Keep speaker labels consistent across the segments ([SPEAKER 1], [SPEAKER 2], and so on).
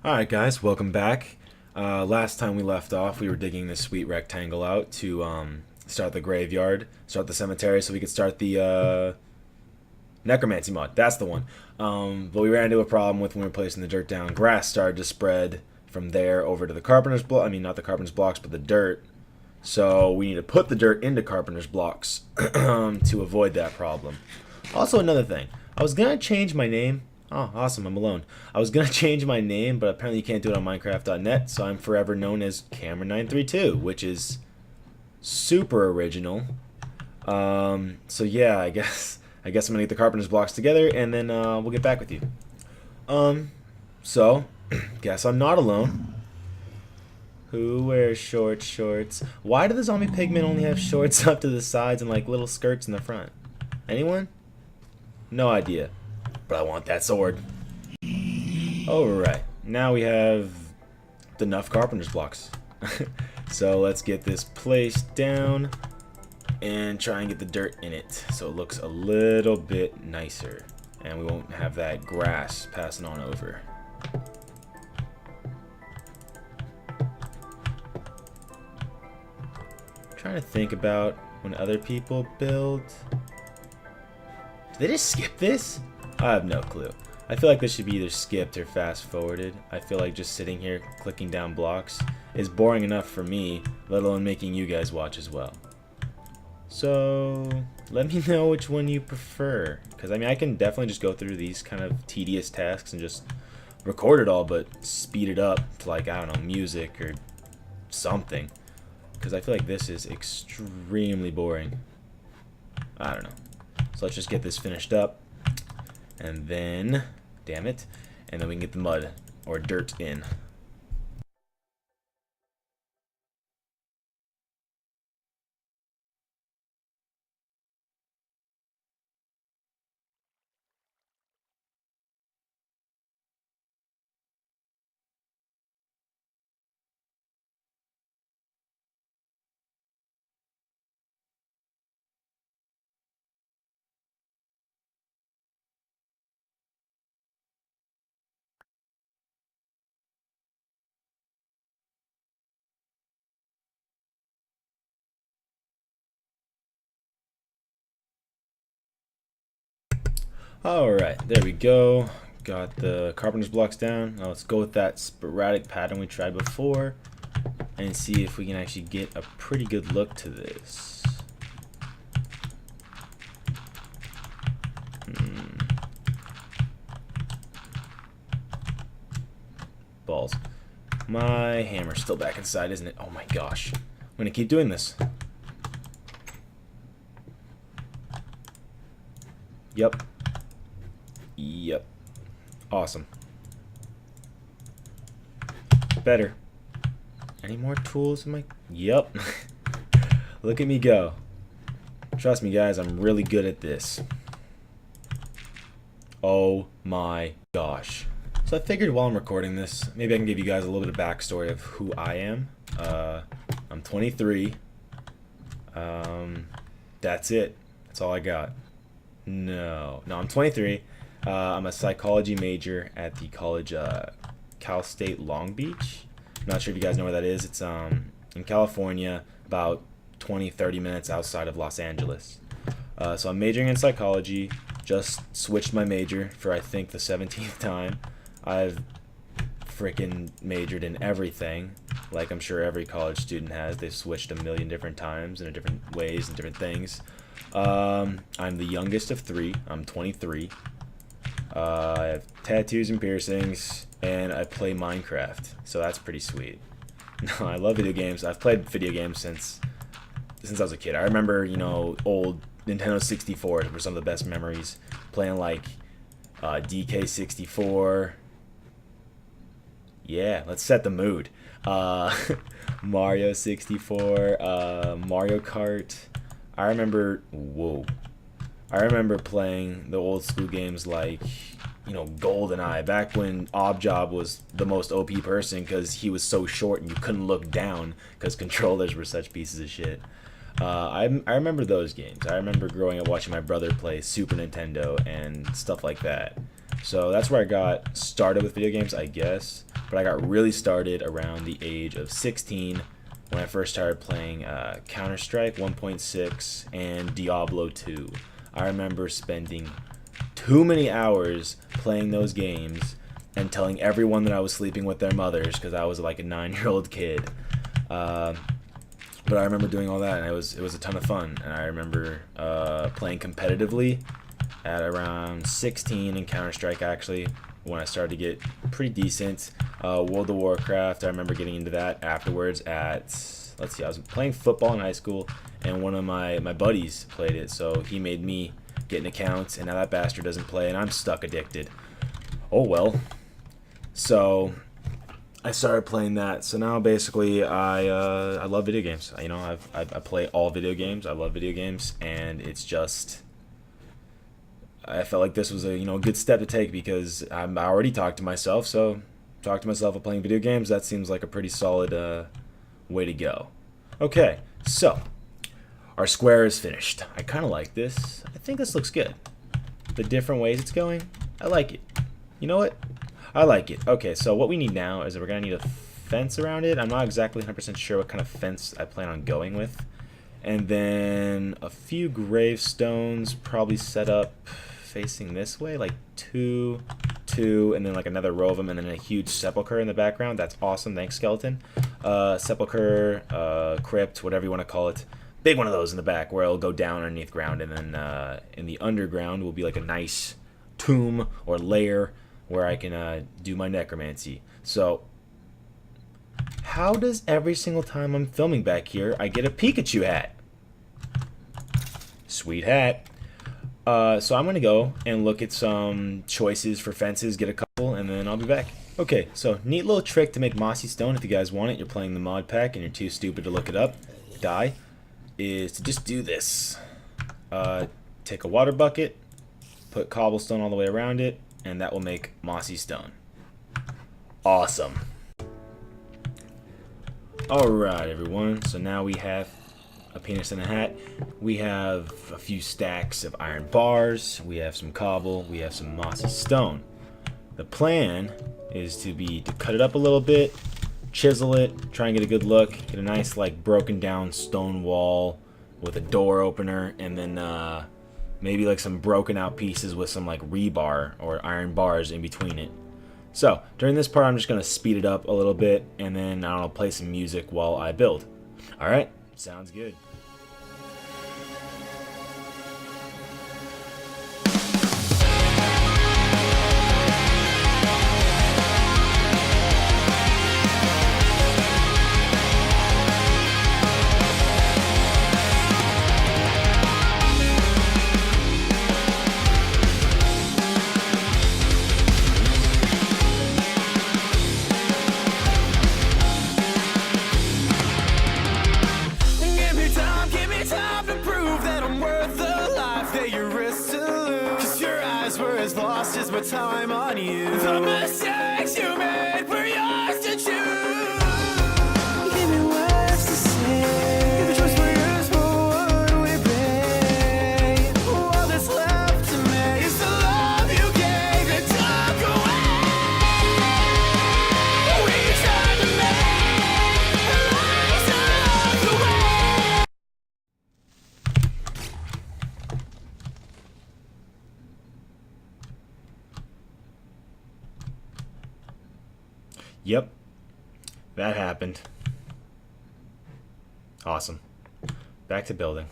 [SPEAKER 1] Alright guys, welcome back. Last time we left off, we were digging this sweet rectangle out to start the graveyard, start the cemetery, so we could start the necromancy mod. That's the one. But we ran into a problem with when we were placing the dirt down. Grass started to spread from there over to the carpenter's block. I mean, not the carpenter's blocks, but the dirt. So we need to put the dirt into carpenter's blocks to avoid that problem. Also, another thing. I was going to change my name. Oh, awesome, I'm alone. I was going to change my name, but apparently you can't do it on Minecraft.net, so I'm forever known as Cameron932, which is super original. So yeah, I guess I'm going to get the carpenter's blocks together, and then we'll get back with you. So, guess I'm not alone. Who wears shorts? Why do the zombie pigmen only have shorts up to the sides and like little skirts in the front? Anyone? No idea. But I want that sword. Alright, now we have enough carpenter's blocks. So let's get this placed down and try and get the dirt in it so it looks a little bit nicer. And we won't have that grass passing on over. Trying to think about when other people build. Did they just skip this? I have no clue. I feel like this should be either skipped or fast forwarded. I feel like just sitting here clicking down blocks is boring enough for me, let alone making you guys watch as well. So let me know which one you prefer, because I mean I can definitely just go through these kind of tedious tasks and just record it all, but speed it up to like, I don't know, music or something, because I feel like this is extremely boring. I don't know. So let's just get this finished up. And then, damn it, and then we can get the mud or dirt in. Alright, there we go. Got the carpenter's blocks down. Now let's go with that sporadic pattern we tried before and see if we can actually get a pretty good look to this. Balls. My hammer's still back inside, isn't it? Oh my gosh. I'm gonna keep doing this. Yep. Yep. Awesome. Better. Any more tools in my... Yep. Look at me go. Trust me, guys, I'm really good at this. Oh my gosh. So I figured while I'm recording this, maybe I can give you guys a little bit of backstory of who I am. I'm 23. That's it. That's all I got. No, I'm 23. I'm a psychology major at the college Cal State Long Beach. I'm not sure if you guys know where that is. It's in California, about 20-30 minutes outside of Los Angeles. So I'm majoring in psychology. Just switched my major for I think the 17th time. I've freaking majored in everything, like I'm sure every college student has. They've switched a million different times in different ways and different things. I'm the youngest of 3. I'm 23. I have tattoos and piercings, and I play Minecraft, so that's pretty sweet. No, I love video games. I've played video games since I was a kid. I remember, you know, old Nintendo 64s were some of the best memories. Playing like DK64. Yeah, let's set the mood. Mario 64, Mario Kart. I remember playing the old school games like, you know, GoldenEye, back when Objob was the most OP person because he was so short and you couldn't look down because controllers were such pieces of shit. I remember those games. I remember growing up watching my brother play Super Nintendo and stuff like that. So that's where I got started with video games, I guess. but I got really started around the age of 16 when I first started playing Counter-Strike 1.6 and Diablo 2. I remember spending too many hours playing those games and telling everyone that I was sleeping with their mothers because I was like a 9-year-old kid. But I remember doing all that, and it was a ton of fun. And I remember playing competitively at around 16 in Counter-Strike, actually, when I started to get pretty decent. World of Warcraft, I remember getting into that afterwards at, let's see, I was playing football in high school, and one of my buddies played it, so he made me get an account, and now that bastard doesn't play, and I'm stuck addicted. Oh well. So I started playing that. So now basically I love video games. You know, I play all video games. I love video games, and it's just, I felt like this was a good step to take because I already talked to myself. So talk to myself of playing video games. That seems like a pretty solid way to go. Okay, so our square is finished. I kind of like this. I think this looks good. The different ways it's going, I like it. You know what? I like it. Okay, so what we need now is that we're going to need a fence around it. I'm not exactly 100% sure what kind of fence I plan on going with. And then a few gravestones probably set up facing this way, like two, and then like another row of them, and then a huge sepulcher in the background. That's awesome. Thanks, skeleton. Sepulcher, crypt, whatever you want to call it. Big one of those in the back where it'll go down underneath ground, and then in the underground will be like a nice tomb or lair where I can do my necromancy. So how does every single time I'm filming back here I get a Pikachu hat? Sweet hat. So I'm gonna go and look at some choices for fences, get a couple, and then I'll be back. Okay, so neat little trick to make mossy stone. If you guys want it, you're playing the mod pack and you're too stupid to look it up, is to just do this. Take a water bucket, put cobblestone all the way around it, and that will make mossy stone. Awesome. Alright everyone, so now we have a penis in a hat. We have a few stacks of iron bars, we have some cobble, we have some mossy stone. The plan is to cut it up a little bit, chisel it, try and get a good look, get a nice like broken down stone wall with a door opener, and then maybe like some broken out pieces with some like rebar or iron bars in between it. So during this part I'm just going to speed it up a little bit, and then I'll play some music while I build. Alright, sounds good.
[SPEAKER 2] Is my time on you. The mistakes you made were yours to choose. Give me words to say. The choice for yours, what would we pay? All that's left to me is the love you gave and took away. We tried to make the lights along the way.
[SPEAKER 1] Yep, that happened. Awesome. Back to building.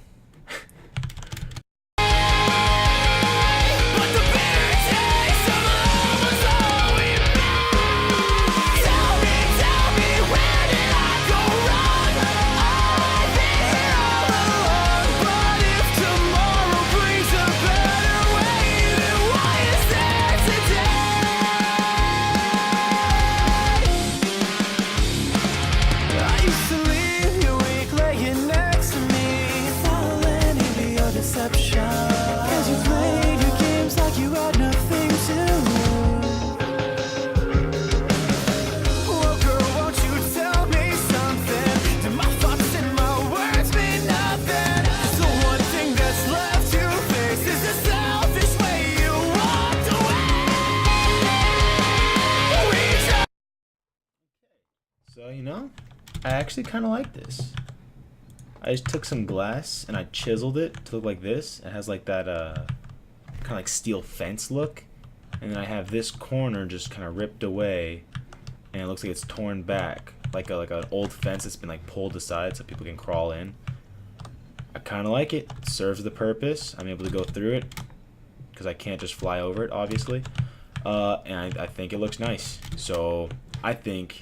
[SPEAKER 1] So, you know, I actually kind of like this. I just took some glass and I chiseled it to look like this. It has like that kind of like steel fence look. And then I have this corner just kind of ripped away, and it looks like it's torn back, like an old fence that's been like pulled aside so people can crawl in. I kind of like it. It serves the purpose. I'm able to go through it because I can't just fly over it, obviously. And I think it looks nice. So I think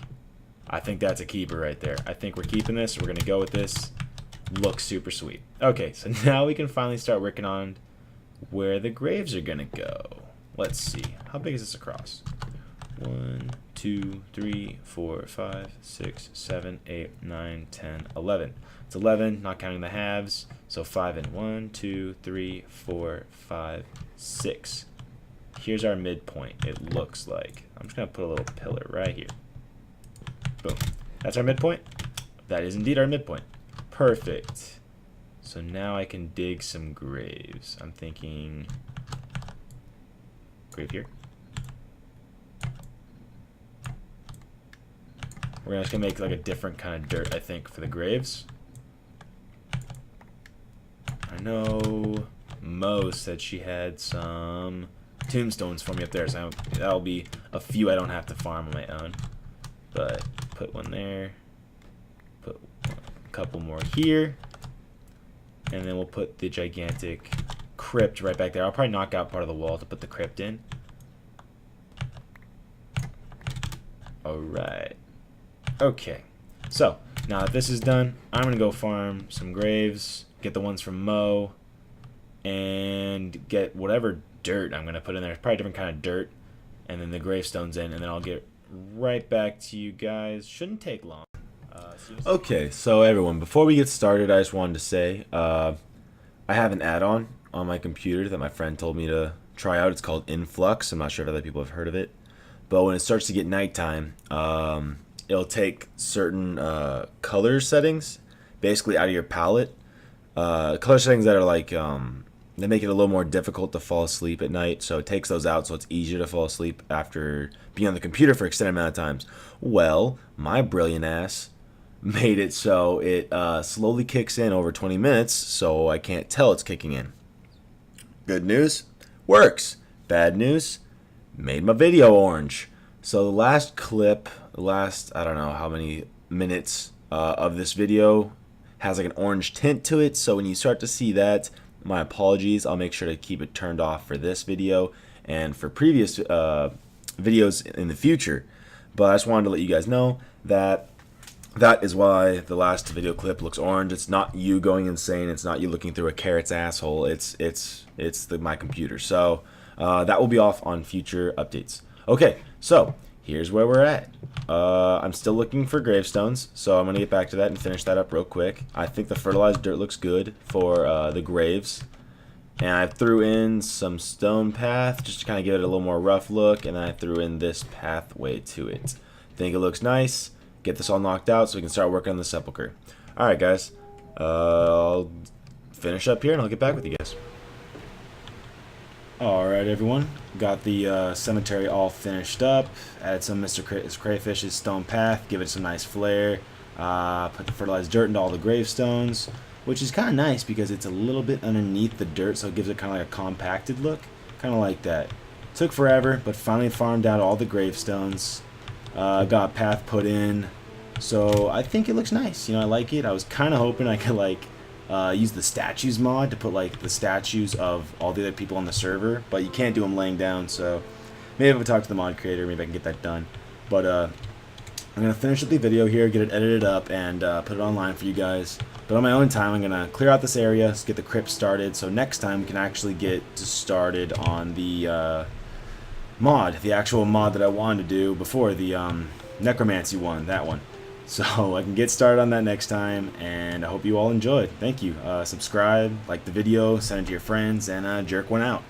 [SPEAKER 1] that's a keeper right there. I think we're keeping this. We're gonna go with this. Looks super sweet. Okay, so now we can finally start working on where the graves are gonna go. Let's see. How big is this across? 1, 2, 3, 4, 5, 6, 7, 8, 9, 10, 11. It's 11, not counting the halves. So 5 and 1, 2, 3, 4, 5, 6. Here's our midpoint, it looks like. I'm just going to put a little pillar right here. Boom. That's our midpoint. That is indeed our midpoint. Perfect. So now I can dig some graves. I'm thinking grave here. We're just gonna make like a different kind of dirt, I think, for the graves. I know Mo said she had some tombstones for me up there, so that'll be a few I don't have to farm on my own. But put one there, put a couple more here, and then we'll put the gigantic crypt right back there. I'll probably knock out part of the wall to put the crypt in. Alright. Okay. So, now that this is done, I'm going to go farm some graves, get the ones from Mo, and get whatever dirt I'm going to put in there. Probably a different kind of dirt, and then the gravestones in, and then I'll get right back to you guys. Shouldn't take long. Okay, so everyone, before we get started, I just wanted to say, I have an add-on on my computer that my friend told me to try out. It's called Influx. I'm not sure if other people have heard of it. But when it starts to get nighttime, it'll take certain color settings basically out of your palette. Color settings that are like, they make it a little more difficult to fall asleep at night. So it takes those out so it's easier to fall asleep after being on the computer for an extended amount of times. Well, my brilliant ass made it so it slowly kicks in over 20 minutes so I can't tell it's kicking in. Good news, works. Bad news, made my video orange. So the last clip, I don't know how many minutes of this video has like an orange tint to it. So when you start to see that, my apologies. I'll make sure to keep it turned off for this video and for previous videos in the future. But I just wanted to let you guys know that that is why the last video clip looks orange. It's not you going insane. It's not you looking through a carrot's asshole. It's my computer. So that will be off on future updates. Okay, so here's where we're at. I'm still looking for gravestones, so I'm gonna get back to that and finish that up real quick. I think the fertilized dirt looks good for the graves. And I threw in some stone path just to kind of give it a little more rough look, and then I threw in this pathway to it. Think it looks nice. Get this all knocked out so we can start working on the sepulcher. Alright guys, I'll finish up here and I'll get back with you guys. Alright everyone, got the cemetery all finished up. Added some Mr. Crayfish's stone path, give it some nice flair. Put the fertilized dirt into all the gravestones, which is kind of nice because it's a little bit underneath the dirt, so it gives it kind of like a compacted look. Kind of like that. Took forever, but finally farmed out all the gravestones. Got path put in, so I think it looks nice. You know, I like it. I was kind of hoping I could like use the statues mod to put like the statues of all the other people on the server, but you can't do them laying down. So maybe if I talk to the mod creator, maybe I can get that done. But I'm gonna finish up the video here, get it edited up, and put it online for you guys. But on my own time, I'm gonna clear out this area, get the crypt started, so next time we can actually get started on the mod, the actual mod that I wanted to do before, the necromancy one, that one. So I can get started on that next time, and I hope you all enjoyed. Thank you. Subscribe, like the video, send it to your friends, and jerk one out.